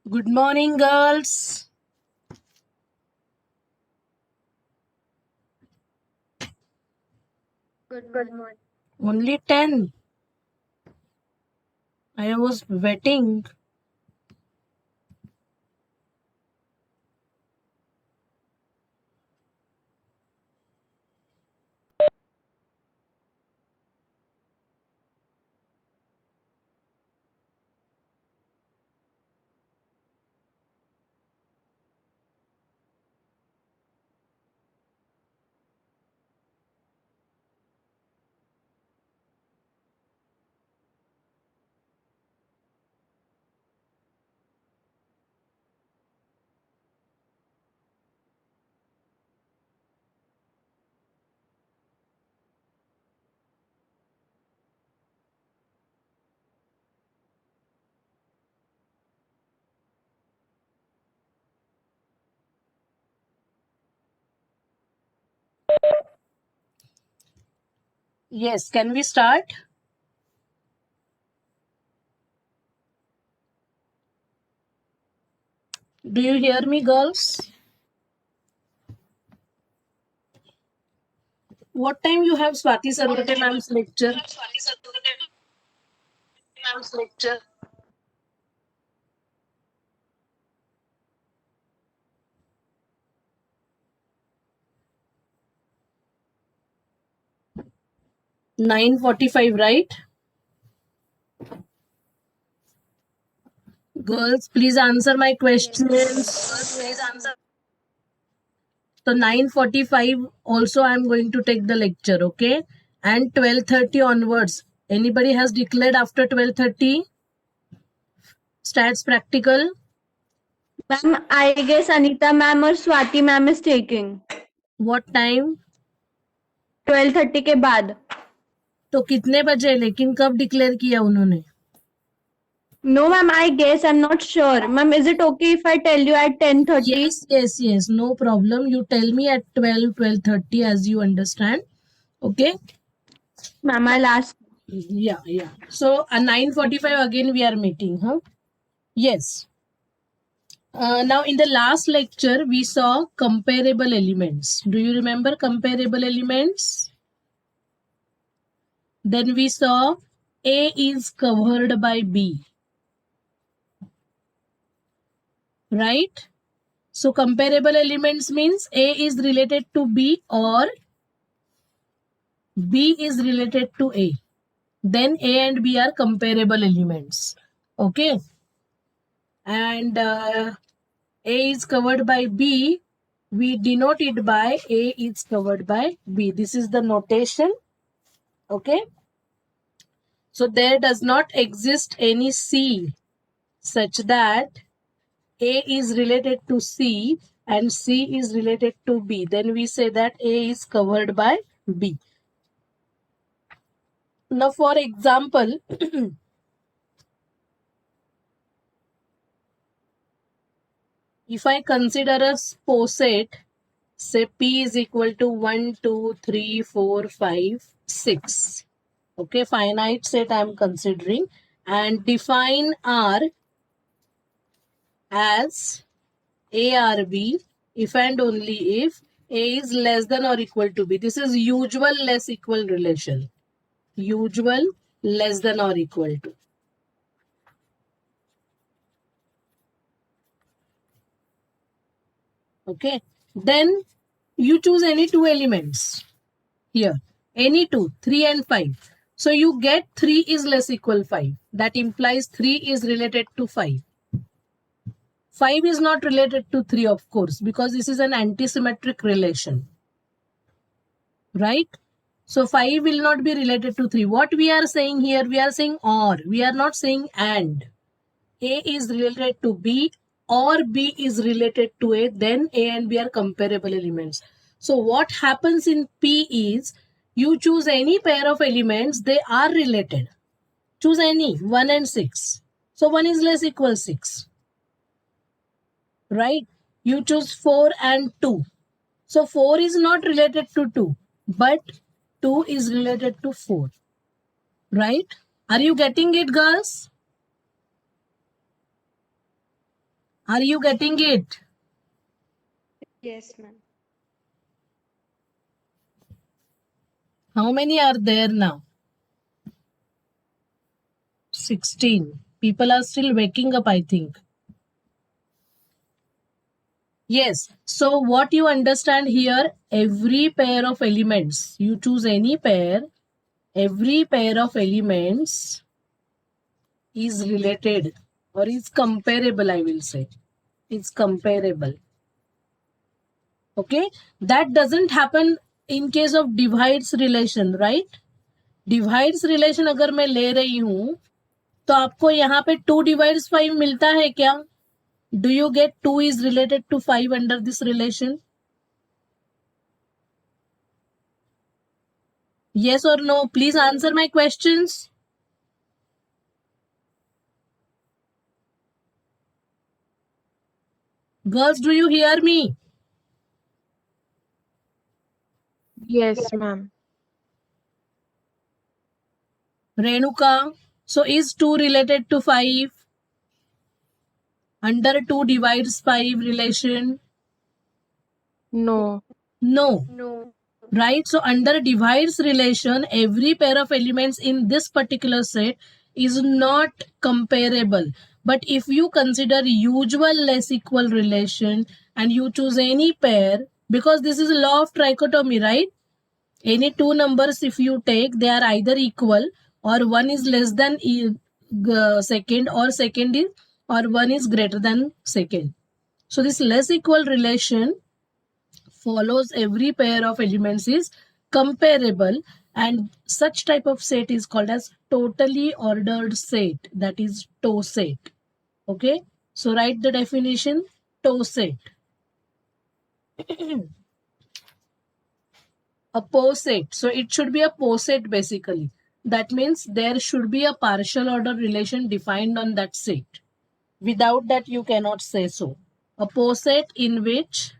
Good morning, girls. Good morning. Only 10. I was waiting. Yes, can we start? Do you hear me, girls? What time you have Swati Sarvate ma'am's lecture? Ma'am's lecture. 9:45, right? Girls, please answer my questions. Please answer. So 9:45 also I am going to take the lecture, okay? And 12:30 onwards. Anybody has declared after 12:30? Stats practical? Ma'am, I guess Anita ma'am or Swati ma'am is taking What time? 12:30 के बाद. तो कितने बजे, लेकिन कब declare किया उन्होंने? No ma'am, I guess, I'm not sure. Ma'am, is it okay if I tell you at 10:30? Yes, no problem. You tell me at 12:30 as you understand. Okay? Ma'am, I'll ask. Yeah. So at 9:45 again we are meeting, huh? Yes. Now in the last lecture we saw comparable elements. Do you remember comparable elements? Then we saw A is covered by B. Right? So comparable elements means A is related to B or B is related to A. Then A and B are comparable elements. Okay. And A is covered by B. We denote it by A is covered by B. This is the notation. Okay. So there does not exist any C such that A is related to C and C is related to B. Then we say that A is covered by B. Now for example, if I consider a poset, say P is equal to 1, 2, 3, 4, 5, 6. Okay, finite set I am considering, and define R as A or B if and only if A is less than or equal to B. This is usual less equal relation. Usual less than or equal to. Okay. Then you choose any two elements. Here. Any two. 3 and 5. So you get 3 is less equal 5. That implies 3 is related to 5. 5 is not related to 3, of course, because this is an antisymmetric relation. Right? So 5 will not be related to 3. What we are saying here, we are saying or. We are not saying and. A is related to B or B is related to A, then A and B are comparable elements. So what happens in P is, you choose any pair of elements, they are related. Choose any, 1 and 6. So 1 is less equal 6. Right? You choose 4 and 2. So 4 is not related to 2, but 2 is related to 4. Right? Are you getting it, girls? Are you getting it? Yes, ma'am. How many are there now? 16. People are still waking up, I think. Yes. So what you understand here, every pair of elements, you choose any pair, every pair of elements is related or is comparable, I will say. It's comparable. Okay. That doesn't happen in case of divides relation, right? Divides relation अगर मैं ले रही हूं तो आपको यहाँ पे 2 divides 5 मिलता है क्या? Do you get 2 is related to 5 under this relation? Yes or no? Please answer my questions. Girls, do you hear me? Yes, ma'am. Renuka, so is 2 related to 5? Under 2 divides 5 relation? No. No. No. Right? So under divides relation, every pair of elements in this particular set is not comparable. But if you consider usual less equal relation and you choose any pair, because this is a law of trichotomy, right? Any two numbers, if you take, they are either equal or one is less than second or second is or one is greater than second. So this less equal relation follows every pair of elements is comparable, and such type of set is called as totally ordered set, that is TOE set. Okay, so write the definition. TOE set. A POE set, so it should be a POE set basically. That means there should be a partial order relation defined on that set. Without that you cannot say so. A POE set in which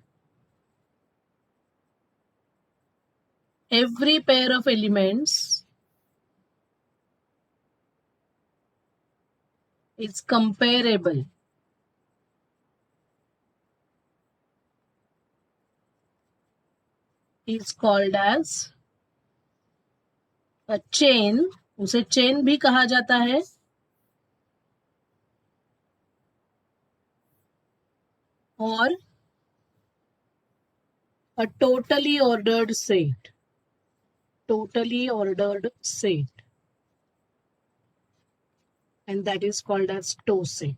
every pair of elements is comparable. Is called as a chain. उसे chain भी कहा जाता है. और a totally ordered set. Totally ordered set. And that is called as TOE set.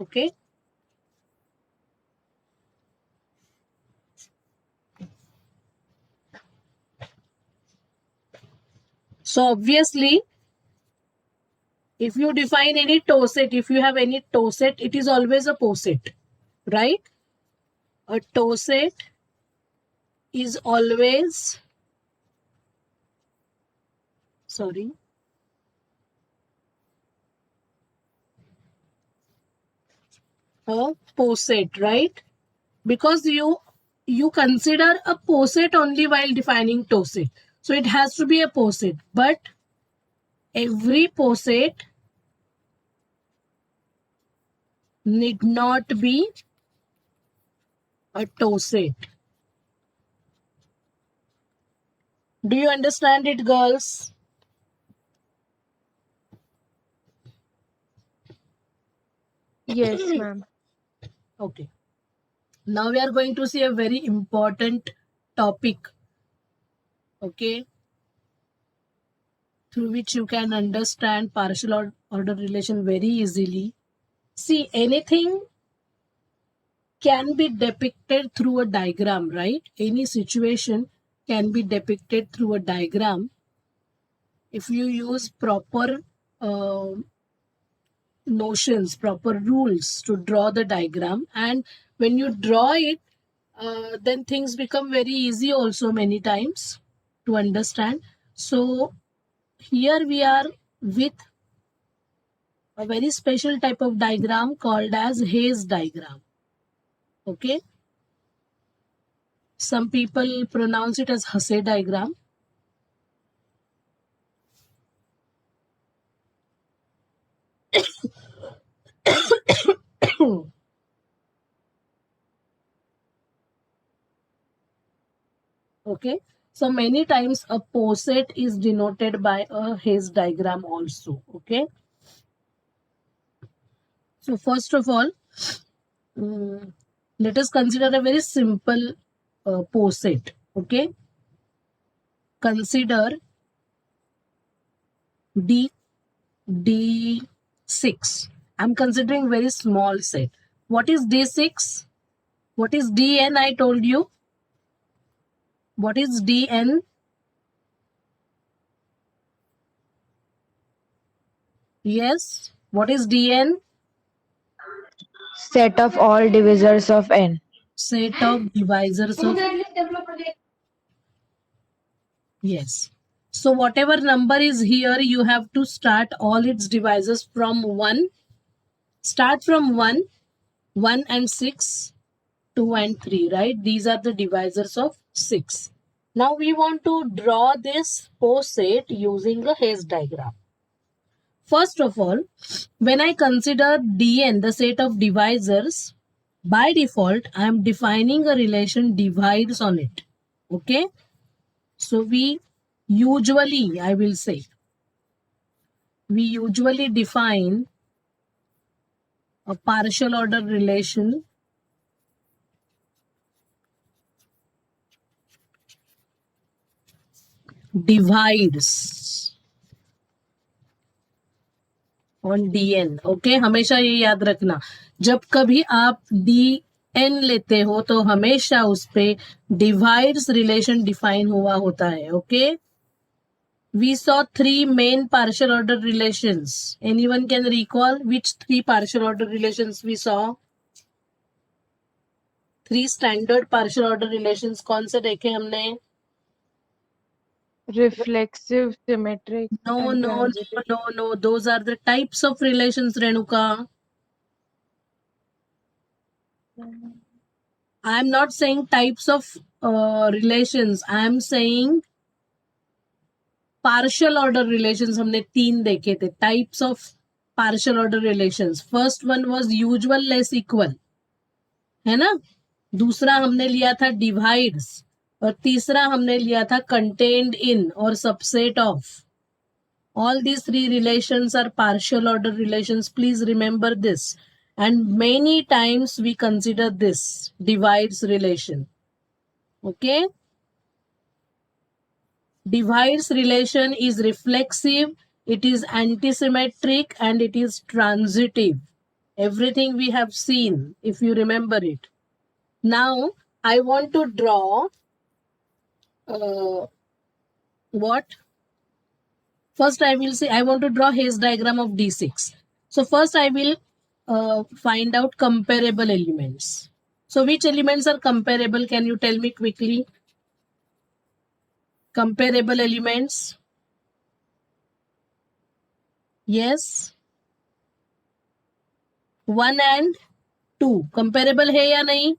Okay. So obviously, if you define any TOE set, if you have any TOE set, it is always a POE set, right? A TOE set is always, sorry, a POE set, right? Because you consider a POE set only while defining TOE set. So it has to be a POE set, but every POE set need not be a TOE set. Do you understand it, girls? Yes, ma'am. Okay. Now we are going to see a very important topic, okay, through which you can understand partial order relation very easily. See, anything can be depicted through a diagram, right? Any situation can be depicted through a diagram if you use proper notions, proper rules to draw the diagram. And when you draw it, then things become very easy also many times to understand. So here we are with a very special type of diagram called as Hayes diagram. Okay. Some people pronounce it as Hasse diagram. Okay, so many times a poset is denoted by a Hayes diagram also. Okay, so first of all, let us consider a very simple poset. Okay, consider D6. I'm considering very small set. What is D6? What is Dn? I told you. What is Dn? Yes. What is Dn? Set of all divisors of n. Set of divisors of. Yes. So whatever number is here, you have to start all its divisors from 1. Start from 1, 1 and 6, 2 and 3, right? These are the divisors of 6. Now we want to draw this poset using a Hayes diagram. First of all, when I consider Dn, the set of divisors, by default, I am defining a relation divides on it. Okay? So we usually, I will say, we usually define a partial order relation divides on dn. Okay, हमेशा ये याद रखना, जब कभी आप dn लेते हो तो हमेशा उस पे डिवाइड्स रिलेशन डिफाइन हुआ होता है. Okay, we saw 3 main partial order relations. Anyone can recall which 3 partial order relations we saw? 3 standard partial order relations कौन से देखे हमने? Reflexive, symmetric, No, and no, transitive. no. Those are the types of relations, Renuka. I am not saying types of relations. I am saying partial order relations. हमने 3 देखे थे. Types of partial order relations. First one was usual less equal. है ना? दूसरा हमने लिया था divides. और तीसरा हमने लिया था contained in or subset of. All these 3 relations are partial order relations. Please remember this. And many times we consider this divides relation. Okay? Divides relation is reflexive, it is antisymmetric, and it is transitive. Everything we have seen, if you remember it. Now, I want to draw what? First, I will say I want to draw Hayes diagram of D6. So first, I will find out comparable elements. So which elements are comparable? Can you tell me quickly? Comparable elements. Yes. 1 and 2. Comparable है या नहीं?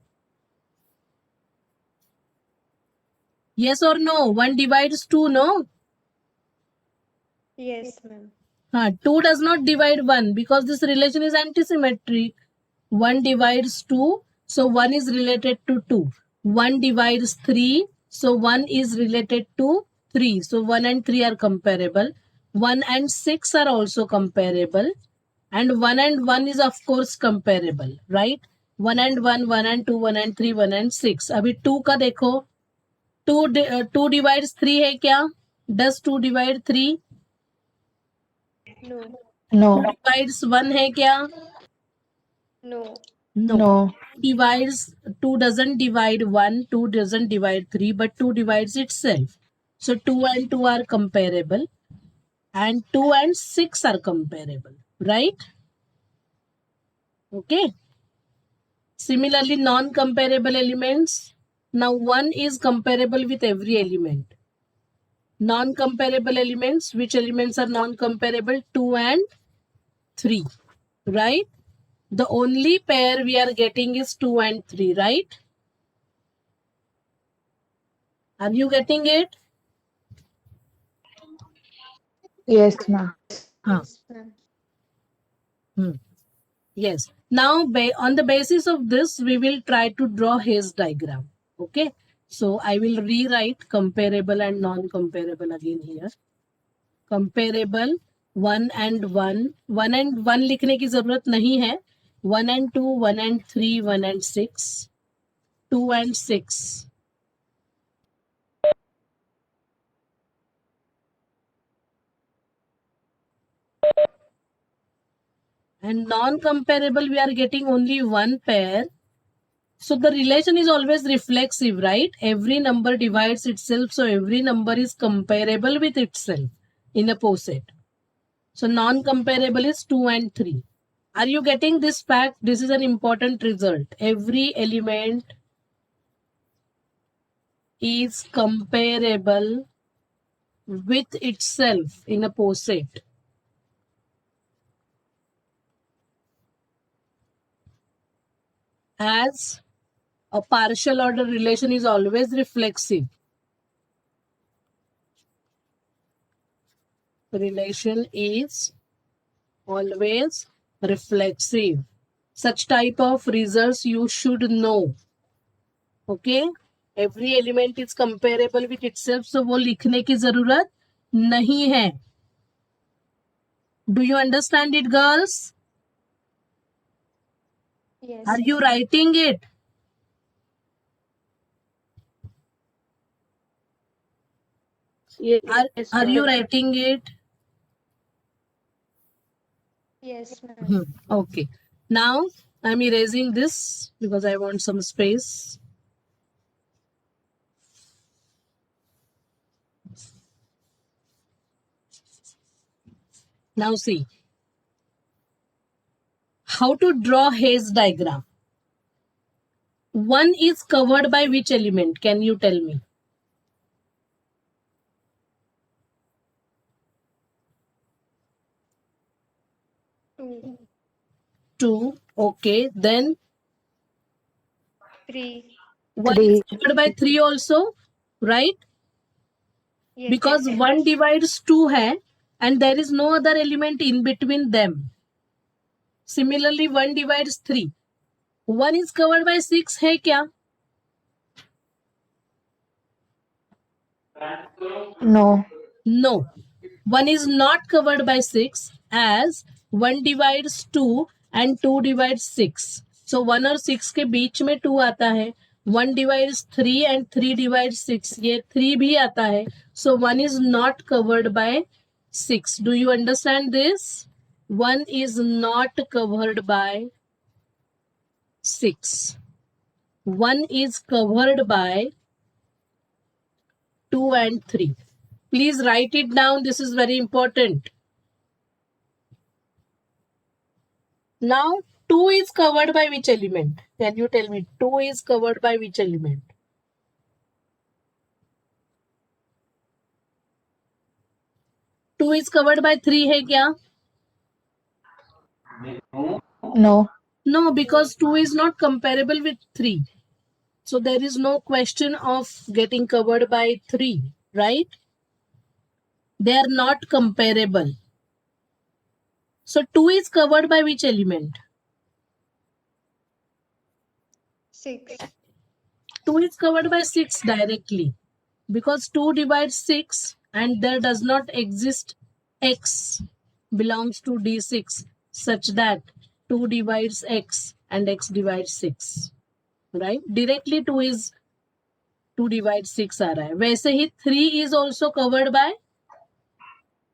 Yes or no? 1 divides 2, no? Yes, ma'am. 2 does not divide 1 because this relation is antisymmetric. 1 divides 2, so 1 is related to 2. 1 divides 3, so 1 is related to 3. So 1 and 3 are comparable. 1 and 6 are also comparable. And 1 and 1 is of course comparable, right? 1 and 1, 1 and 2, 1 and 3, 1 and 6. अभी 2 का देखो. 2 divides 3 है क्या? Does 2 divide 3? No. No. 2 divides 1 है क्या? No. No. 2 doesn't divide 1, 2 doesn't divide 3, but 2 divides itself. So 2 and 2 are comparable, and 2 and 6 are comparable, right? Okay. Similarly, non-comparable elements. Now 1 is comparable with every element. Non-comparable elements, which elements are non-comparable? 2 and 3, right? The only pair we are getting is 2 and 3, right? Are you getting it? Yes, ma'am. Yes, ma'am. Yes. Now, on the basis of this, we will try to draw his diagram. Okay. So I will rewrite comparable and non-comparable again here. Comparable 1 and 1. 1 and 1 लिखने की जरूरत नहीं है. 1 and 2, 1 and 3, 1 and 6, 2 and 6. And non-comparable, we are getting only one pair. So the relation is always reflexive, right? Every number divides itself, so every number is comparable with itself in a poset. So non-comparable is 2 and 3. Are you getting this fact? This is an important result. Every element is comparable with itself in a poset. As a partial order relation is always reflexive. Relation is always reflexive. Such type of results you should know. Okay? Every element is comparable with itself, so वो लिखने की जरूरत नहीं है. Do you understand it, girls? Yes. Are you writing it? Are you writing it? Yes, ma'am. Okay. Now I'm erasing this because I want some space. Now see. How to draw Hayes diagram? 1 is covered by which element? Can you tell me? Two. 2. Okay. Then 3. 1 3. is covered by 3 also, right? Yes. Because 1 divides 2 hai, and there is no other element in between them. Similarly, 1 divides 3. 1 is covered by 6 hai kya? No. No. 1 is not covered by 6 as 1 divides 2 and 2 divides 6. So 1 और 6 के बीच में 2 आता है. 1 divides 3 and 3 divides 6. ये 3 भी आता है. So 1 is not covered by 6. Do you understand this? 1 is not covered by 6. 1 is covered by 2 and 3. Please write it down. This is very important. Now, 2 is covered by which element? Can you tell me? 2 is covered by which element? Two is covered by 3 है क्या? No. No, because 2 is not comparable with 3. So there is no question of getting covered by 3, right? They are not comparable. So 2 is covered by which element? 6. 2 is covered by 6 directly because 2 divides 6 and there does not exist x belongs to D6 such that 2 divides x and x divides 6. Right? Directly 2 divides 6 आ रहा है. वैसे ही 3 is also covered by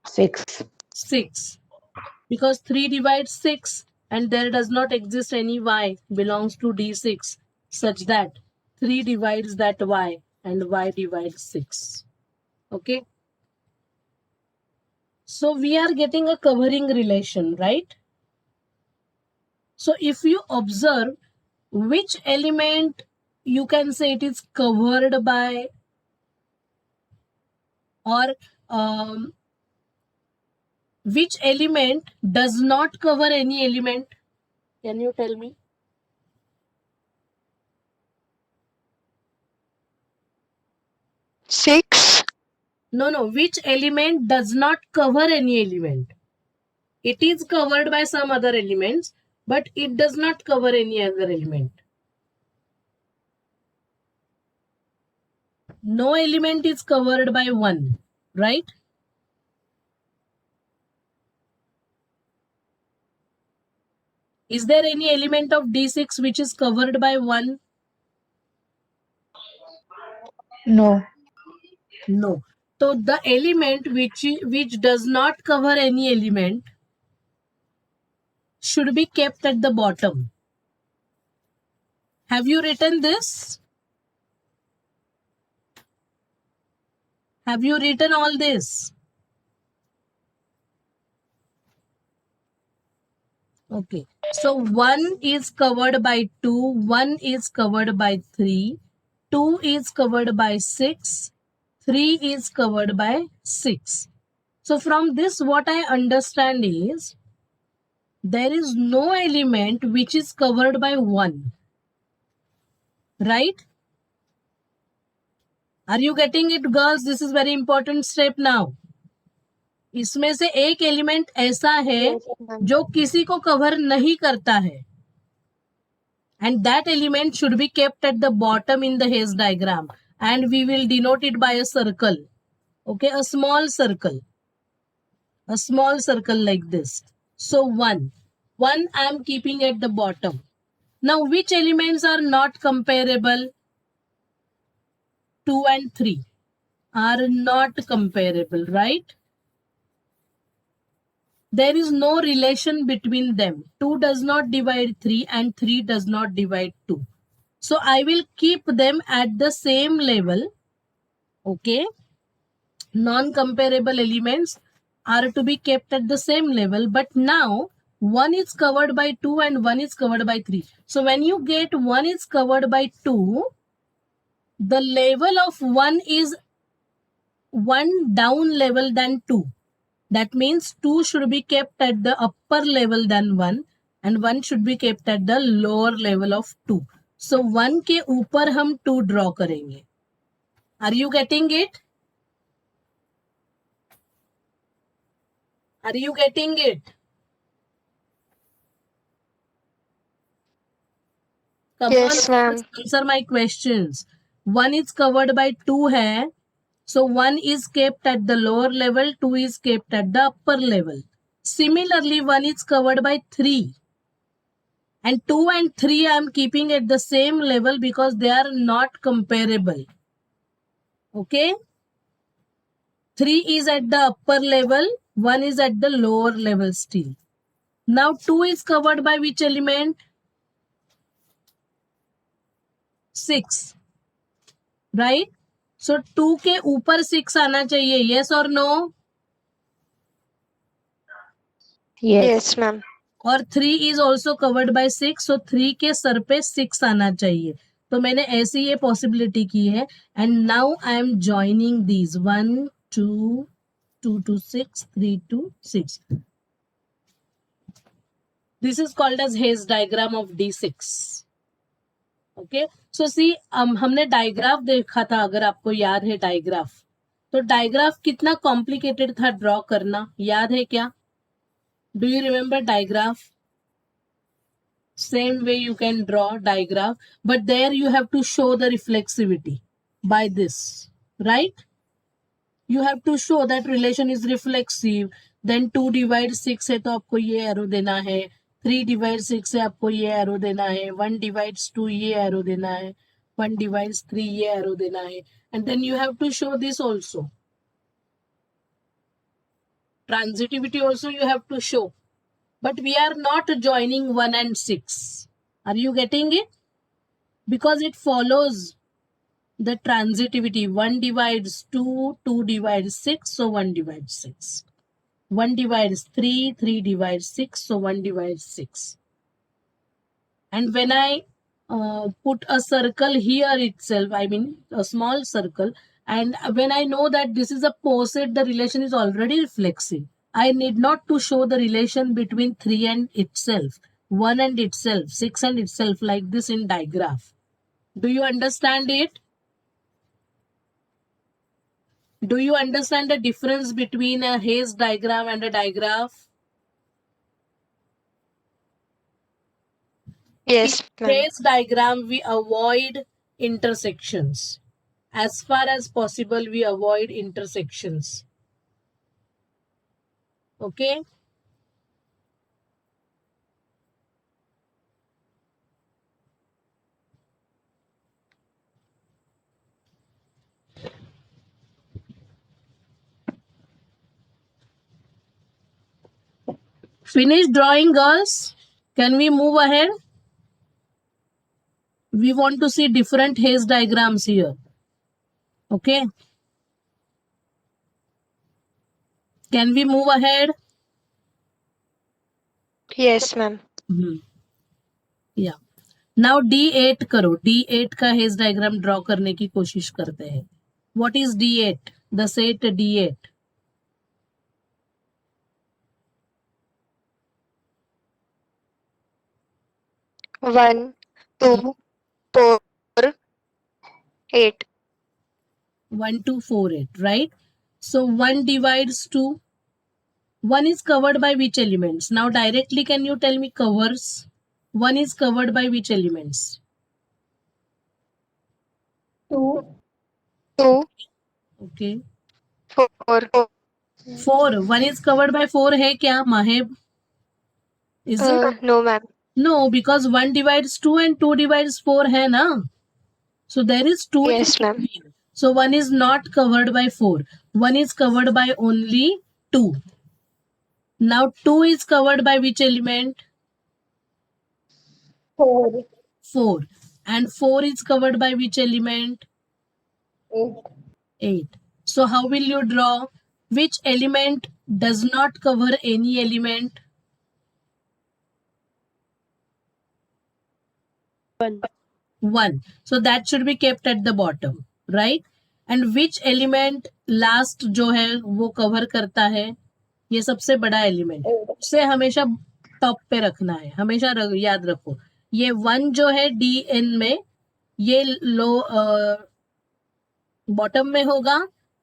6. 6 because 3 divides 6 and there does not exist any y belongs to D6 such that 3 divides that y and y divides 6. Okay. So we are getting a covering relation, right? So if you observe which element you can say it is covered by or which element does not cover any element? Can you tell me? Six. No. Which element does not cover any element? It is covered by some other elements, but it does not cover any other element. No element is covered by 1, right? Is there any element of D6 which is covered by 1? No. No. So the element which does not cover any element should be kept at the bottom. Have you written this? Have you written all this? Okay. So 1 is covered by 2, 1 is covered by 3, 2 is covered by 6, 3 is covered by 6. So from this, what I understand is there is no element which is covered by 1. Right? Are you getting it, girls? This is very important step now. इसमें से एक element ऐसा है जो किसी को cover नहीं करता है, and that element should be kept at the bottom in the Hayes diagram, and we will denote it by a circle. Okay, a small circle like this. So 1 I am keeping at the bottom. Now which elements are not comparable? 2 and 3 are not comparable, right? There is no relation between them. 2 does not divide 3 and 3 does not divide 2. So I will keep them at the same level. Okay. Non-comparable elements are to be kept at the same level. But now 1 is covered by 2 and 1 is covered by 3. So when you get 1 is covered by 2, the level of 1 is 1 down level than 2. That means 2 should be kept at the upper level than 1 and 1 should be kept at the lower level of 2. So 1 के ऊपर हम 2 draw करेंगे. Are you getting it? Are you getting it? Come Yes, on, ma'am. answer my questions. 1 is covered by 2 है. So 1 is kept at the lower level, 2 is kept at the upper level. Similarly, 1 is covered by 3. And 2 and 3 I am keeping at the same level because they are not comparable. Okay? 3 is at the upper level, 1 is at the lower level still. Now 2 is covered by which element? 6. Right? So 2 के ऊपर 6 आना चाहिए. Yes or no? Yes. Yes, ma'am. और 3 is also covered by 6. So 3 के sir पे 6 आना चाहिए. तो मैंने ऐसी ये possibility की है. And now I am joining these 1, 2, 2 to 6, 3 to 6. This is called as Hayes diagram of D6. Okay. So see, हमने डायग्राफ देखा था, अगर आपको याद है डायग्राफ, तो डायग्राफ कितना कॉम्प्लिकेटेड था ड्रॉ करना, याद है क्या? Do you remember digraph? Same way you can draw digraph, but there you have to show the reflexivity by this, right? You have to show that relation is reflexive. Then 2 divide 6 है तो आपको ये arrow देना है, 3 divide 6 है आपको ये arrow देना है, 1 divides 2 ये एरो देना है, 1 divides 3 ये एरो देना है, and then you have to show this also. Transitivity also you have to show. But we are not joining 1 and 6. Are you getting it? Because it follows the transitivity. 1 divides 2, 2 divides 6, so 1 divides 6. 1 divides 3, 3 divides 6, so 1 divides 6. And when I put a circle here itself, I mean a small circle, and when I know that this is a poset, the relation is already reflexive. I need not to show the relation between 3 and itself, 1 and itself, 6 and itself, like this in digraph. Do you understand it? Do you understand the difference between a Hayes diagram and a digraph? Yes, In ma'am. phase diagram, we avoid intersections. As far as possible, we avoid intersections. Okay? Finish drawing, girls? Can we move ahead? We want to see different haze diagrams here. Okay? Can we move ahead? Yes, ma'am. Yeah. Now D8 करो. D8 का hedge diagram draw करने की कोशिश करते हैं. What is D8? The set D8. One, two, four, 8. 1, 2, 4, 8, right? So 1 divides 2. 1 is covered by which elements? Now directly can you tell me covers? 1 is covered by which elements? 2. 2, Okay. 4. 4. 1 is covered by 4 है क्या Maheb? Is it? No, ma'am. No, because 1 divides 2 and 2 divides 4 है ना? So there is 2 in Yes, ma'am. between. So 1 is not covered by 4. 1 is covered by only 2. Now 2 is covered by which element? 4. 4. And 4 is covered by which element? 8. 8. So how will you draw? Which element does not cover any element? 1. 1. So that should be kept at the bottom, right? And which element last जो है वो cover करता है? ये सबसे बड़ा element, उसे हमेशा टॉप पे रखना है. हमेशा याद रखो, ये 1 जो है डी एन में, ये लो बॉटम में होगा,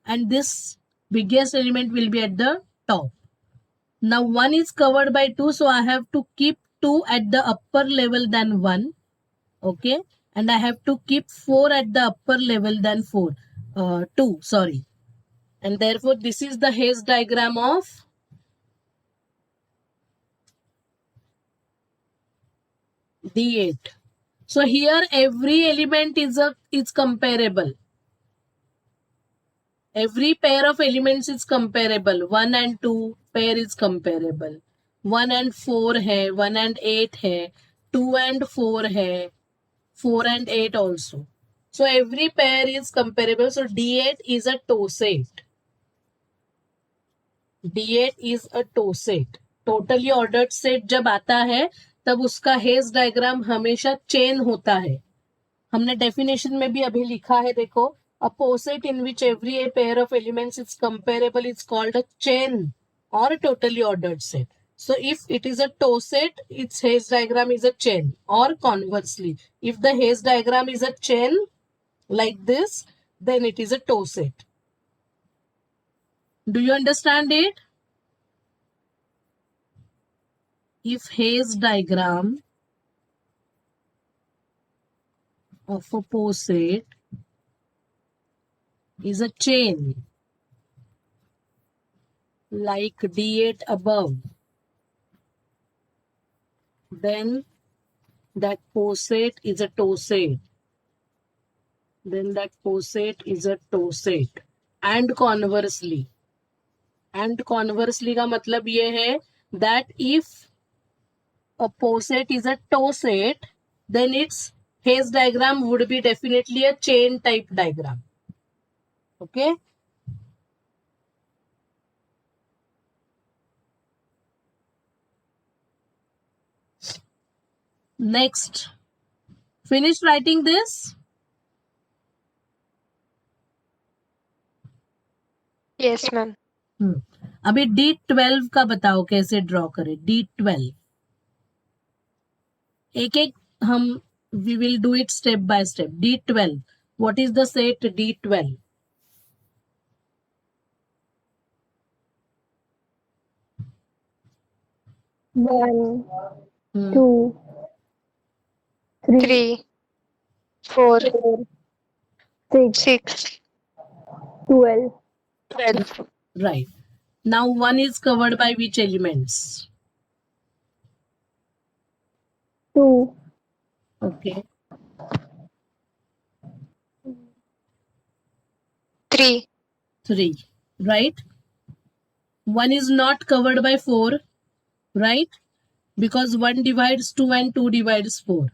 and this biggest element will be at the top. Now 1 is covered by 2, so I have to keep 2 at the upper level than 1. Okay, and I have to keep 4 at the upper level than 2, sorry. And therefore this is the haze diagram of D8. So here every element is comparable. Every pair of elements is comparable. 1 and 2 pair is comparable. 1 and 4 है, 1 and 8 है, 2 and 4 है, 4 and 8 also. So every pair is comparable. So D8 is a toe set. D8 is a toe set. Totally ordered set जब आता है तब उसका hedge diagram हमेशा chain होता है. हमने डेफिनेशन में भी अभी लिखा है, देखो. A poset in which every pair of elements is comparable is called a chain or a totally ordered set. So if it is a toe set, its haze diagram is a chain, or conversely, if the haze diagram is a chain like this, then it is a toe set. Do you understand it? If haze diagram of a poset is a chain like D8 above, then that poset is a toe set. Then that poset is a toe set. And conversely का मतलब ये है that if a poset is a toe set, then its haze diagram would be definitely a chain type diagram. Okay. Next, finish writing this. Yes, ma'am. अभी D12 का बताओ कैसे draw करें. D12 एक एक हम we will do it step by step. D12, what is the set D12? 1, Hmm. 2, 3, 4, 6, 6, 12, 12. Right. Now 1 is covered by which elements? 2, Okay. 3, 3. Right. 1 is not covered by 4. Right. Because 1 divides 2 and 2 divides 4.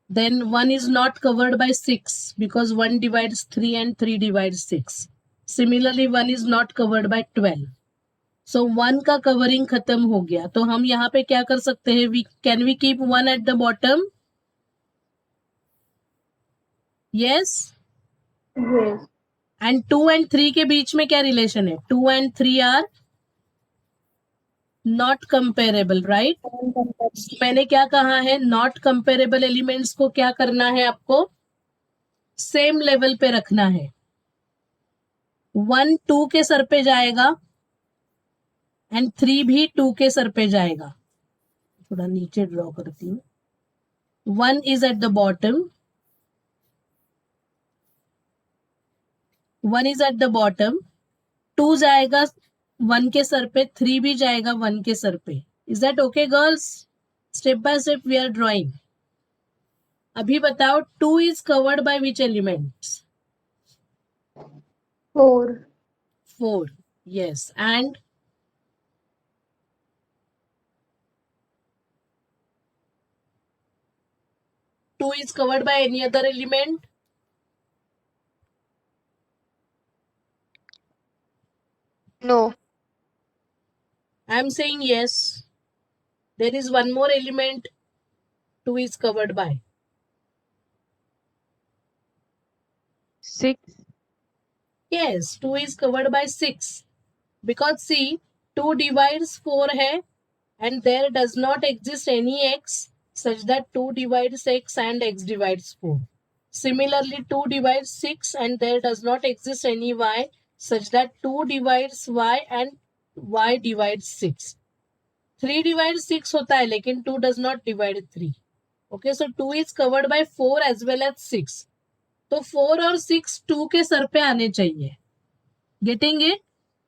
Then 1 is not covered by 6 because 1 divides 3 and 3 divides 6. Similarly, 1 is not covered by 12. So 1 का covering खत्म हो गया. तो हम यहाँ पे क्या कर सकते हैं? Can we keep 1 at the bottom? Yes. yes, And 2 and 3 के बीच में क्या रिलेशन है? 2 and 3 are not comparable, right? मैंने क्या कहा है? Not comparable elements को क्या करना है आपको? सेम लेवल पे रखना है. 1 2 के सर पे जाएगा एंड 3 भी 2 के सर पे जाएगा. थोड़ा नीचे ड्रॉ करती हूँ. 1 is at the bottom. 1 is at the bottom. 2 जाएगा 1 के सर पे, 3 भी जाएगा 1 के सर पे. Is that okay, girls? Step by step we are drawing. अभी बताओ 2 is covered by which elements? 4, 4. Yes. And 2 is covered by any other element? No. I am saying yes. There is one more element 2 is covered by. 6. Yes, 2 is covered by 6. Because see, 2 divides 4 hai, and there does not exist any x such that 2 divides x and x divides 4. Similarly, 2 divides 6 and there does not exist any y such that 2 divides y and y divides 6. 3 divides 6 होता है लेकिन 2 does not divide 3. Okay, so 2 is covered by 4 as well as 6. तो 4 और 6 2 के sir पे आने चाहिए. Getting it?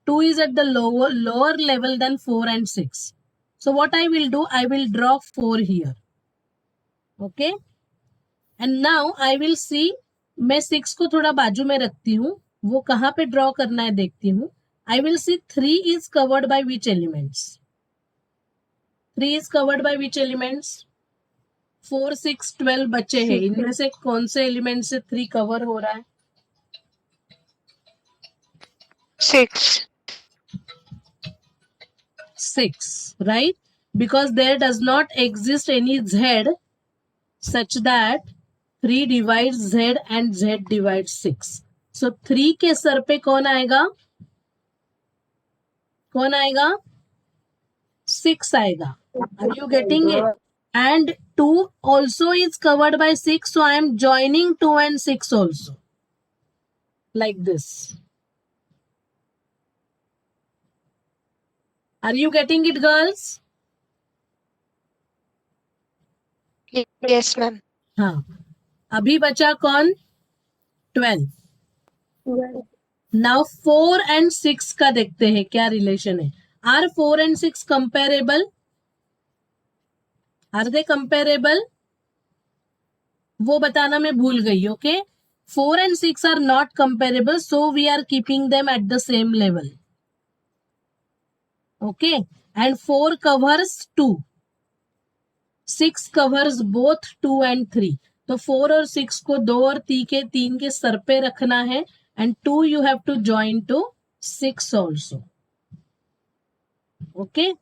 2 is at the lower level than 4 and 6. So what I will do, I will draw 4 here. Okay? And now I will see, मैं 6 को थोड़ा बाजू में रखती हूँ. वो कहाँ पे ड्रॉ करना है देखती हूँ. I will see 3 is covered by which elements? 3 is covered by which elements? 4, 6, 12 बचे हैं. इनमें से कौन से एलिमेंट से 3 कवर हो रहा है? 6. 6, right? Because there does not exist any z such that 3 divides z and z divides 6. So 3 के सर पे कौन आएगा? कौन आएगा? 6 आएगा. Are you getting it? And 2 also is covered by 6. So I am joining 2 and 6 also. Like this. Are you getting it, girls? Yes, ma'am. हाँ. अभी बचा कौन? 12. 12, Now 4 and 6 का देखते हैं क्या रिलेशन है. Are 4 and 6 comparable? Are they comparable? वो बताना मैं भूल गई. Okay? 4 and 6 are not comparable, so we are keeping them at the same level. Okay? And 4 covers 2. 6 covers both 2 and 3. तो 4 और 6 को 2 और 3 के सर पे रखना है. And 2 you have to join to 6 also. Okay.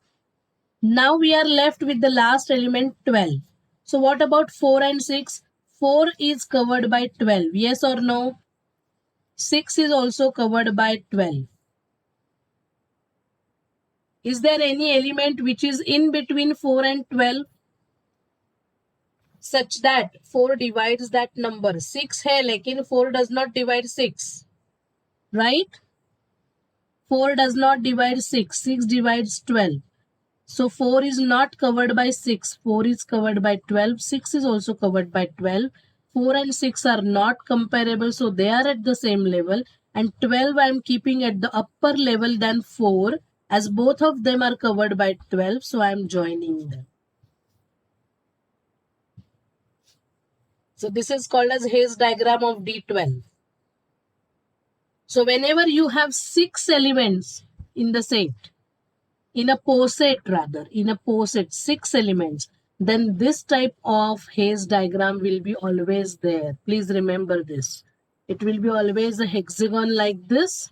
Now we are left with the last element 12. So what about 4 and 6? 4 is covered by 12. Yes or no? 6 is also covered by 12. Is there any element which is in between 4 and 12? Such that 4 divides that number. 6 है लेकिन 4 does not divide 6. Right? 4 does not divide 6. 6 divides 12. So 4 is not covered by 6. 4 is covered by 12. 6 is also covered by 12. 4 and 6 are not comparable, so they are at the same level. And 12 I am keeping at the upper level than 4, as both of them are covered by 12, so I am joining them. So this is called as Hayes diagram of D12. So whenever you have 6 elements in the set, in a poset rather, in a poset, 6 elements, then this type of Hayes diagram will be always there. Please remember this. It will be always a hexagon like this.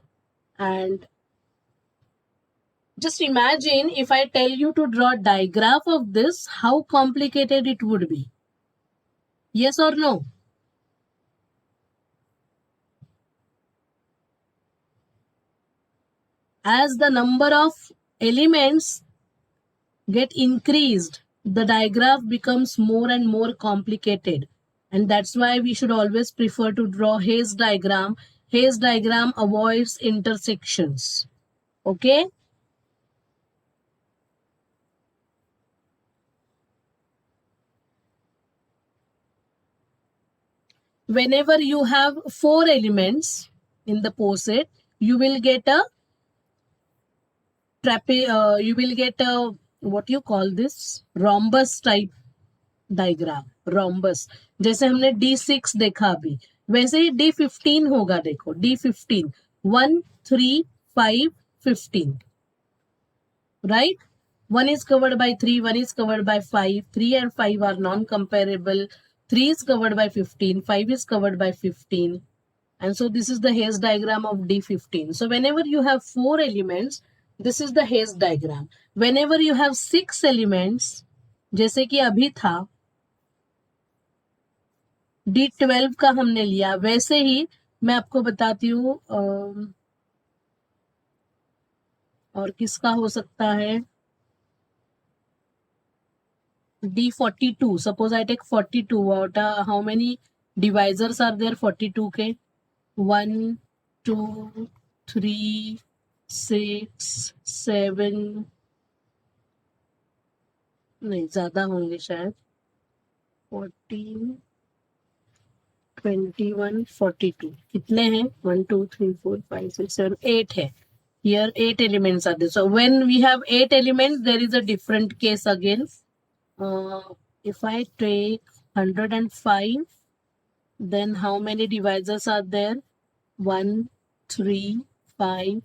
And just imagine if I tell you to draw a diagram of this, how complicated it would be. Yes or no? As the number of elements get increased, the diagram becomes more and more complicated. And that's why we should always prefer to draw Hayes diagram. Hayes diagram avoids intersections. Okay? Whenever you have 4 elements in the poset, you will get a what you call this, rhombus type diagram, rhombus. जैसे हमने D6 देखा अभी, वैसे ही D15 होगा. देखो D15, 1, 3, 5, 15, right? 1 is covered by 3, 1 is covered by 5, 3 and 5 are non-comparable, 3 is covered by 15, 5 is covered by 15, and so this is the Hayes diagram of D15. So whenever you have 4 elements, this is the Hayes diagram. Whenever you have 6 elements, जैसे कि अभी था D12 का हमने लिया, वैसे ही मैं आपको बताती हूँ और किसका हो सकता है. D42, suppose I take 42, what how many divisors are there 42 के? 1, 2, 3, 6, 7, नहीं ज्यादा होंगे शायद, 14, 21, 42. कितने हैं? 1, 2, 3, 4, 5, 6, 7, 8 है. Here 8 elements are there. So when we have 8 elements, there is a different case again. If I take 105, then how many divisors are there? 1, 3, 5.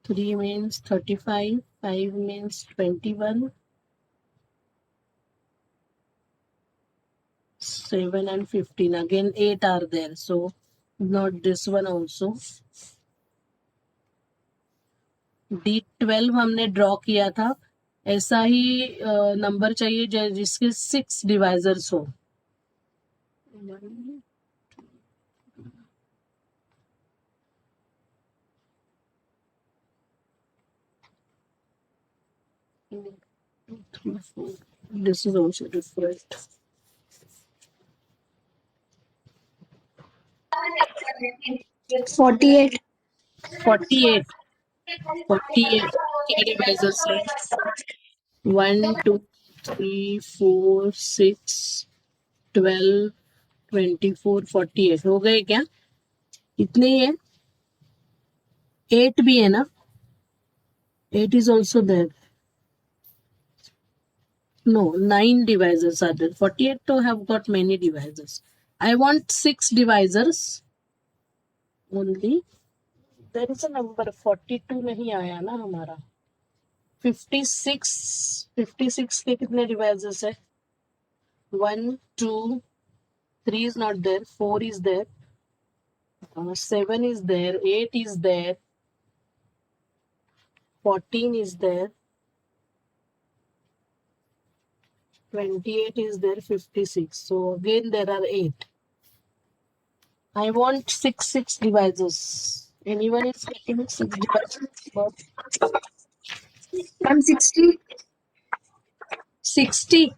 3 means 35. 5 means 21. 7 and 15. Again 8 are there. So not this one also. D12 हमने draw किया था, ऐसा ही number चाहिए जिसके 6 divisors हो. 1, 2, 3, 4. This is also different. 48. 48. 48 क्या divisors है? 1, 2, 3, 4, 6, 12, 24, 48 हो गए क्या? इतने ही है. 8 भी है ना? 8 is also there. No, 9 divisors are there. 48 to have got many divisors. I want 6 divisors only. There is a number 42 नहीं आया ना हमारा. 56 के कितने divisors है? 1, 2, 3 is not there. 4 is there. 7 is there. 8 is there. 14 is there. 28 is there. 56. So again there are 8. I want 6 divisors. Anyone is getting 6 divisors? I'm 60. 60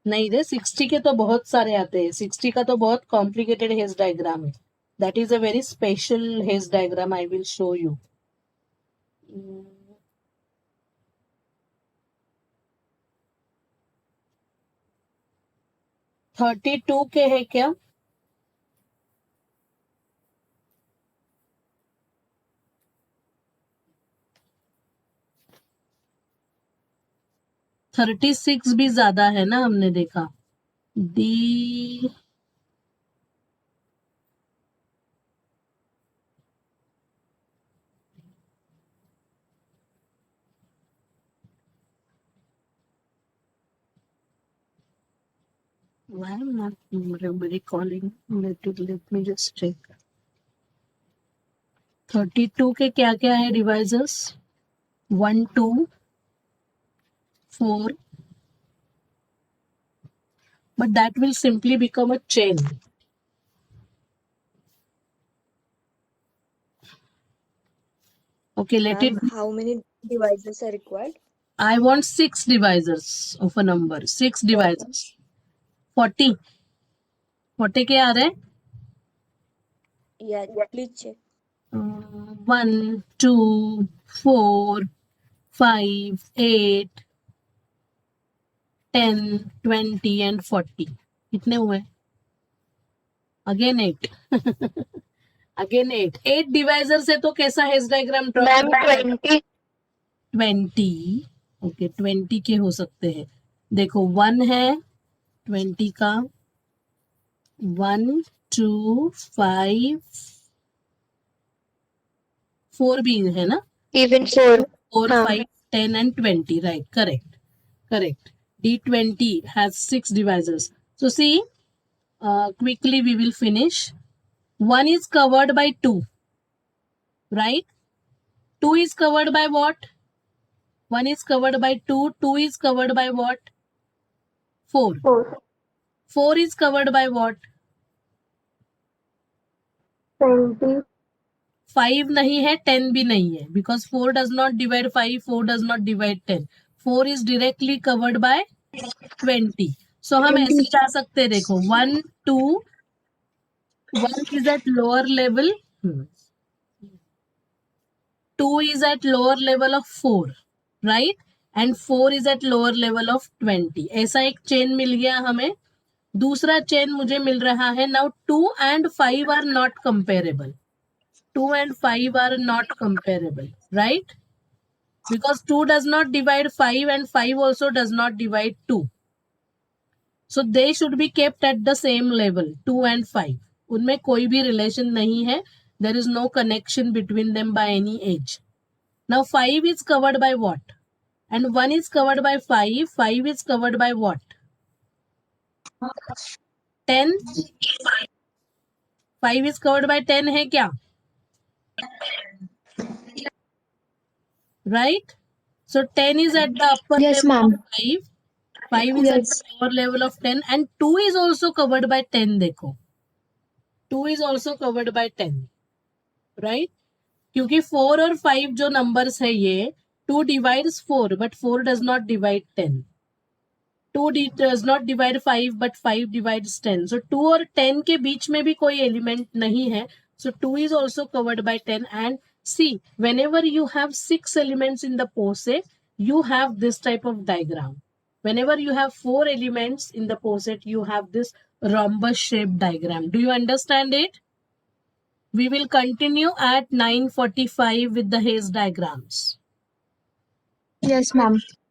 नहीं रे, 60 के तो बहुत सारे आते हैं. 60 का तो बहुत कॉम्प्लिकेटेड हेज डायग्राम है. That is a very special hedge diagram. I will show you. 32 के है क्या? थर्टी सिक्स भी ज्यादा है ना, हमने देखा. D why am not recalling? Let me just check. 32 के क्या क्या है divisors? 1 2 4, but that will simply become a chain. Okay, let it. How many divisors are required? I want 6 divisors of a number. 6 divisors. 40. 40 के आ रहे हैं? Yeah, please check. 1 2 4 5 8 10 20 and 40. कितने हुए? Again 8. Again 8. 8 divisors है तो कैसा hedge diagram draw? Ma'am 20. 20. Okay 20 के हो सकते हैं. देखो 1 है 20 का, 1 2 5 4 भी है ना, Even 4. 4 हाँ. 5 10 and 20. Right, correct. D20 has 6 divisors. So see, quickly we will finish. 1 is covered by 2, right? 2 is covered by what? 1 is covered by 2. 2 is covered by what? 4. 4 is covered by what? 20. 5 नहीं है, 10 भी नहीं है, because 4 does not divide 5, 4 does not divide 10. 4 is directly covered by 20. So हम ऐसे जा सकते हैं, देखो 1 2, 1 is at lower level, 2 is at lower level of 4, right? And 4 is at lower level of 20. ऐसा एक चेन मिल गया हमें. दूसरा चेन मुझे मिल रहा है. Now 2 and 5 are not comparable. 2 and 5 are not comparable, right? Because 2 does not divide 5 and 5 also does not divide 2. So they should be kept at the same level, 2 and 5. उनमें कोई भी relation नहीं है. There is no connection between them by any age. Now 5 is covered by what? And 1 is covered by 5. 5 is covered by what? 10. 5 is covered by 10 है क्या? Right? So 10 is at the upper Yes, level ma'am. of 5. 5 is at the lower level of 10. And 2 is also covered by 10. देखो. 2 is also covered by 10. Right? क्योंकि 4 और 5 जो numbers है ये, 2 divides 4, but 4 does not divide 10. 2 does not divide 5, but 5 divides 10. So 2 और 10 के बीच में भी कोई element नहीं है. So 2 is also covered by 10. And see, whenever you have 6 elements in the poset, you have this type of diagram. Whenever you have 4 elements in the poset, you have this rhombus shaped diagram. Do you understand it? We will continue at 9:45 with the haze diagrams. Yes, ma'am.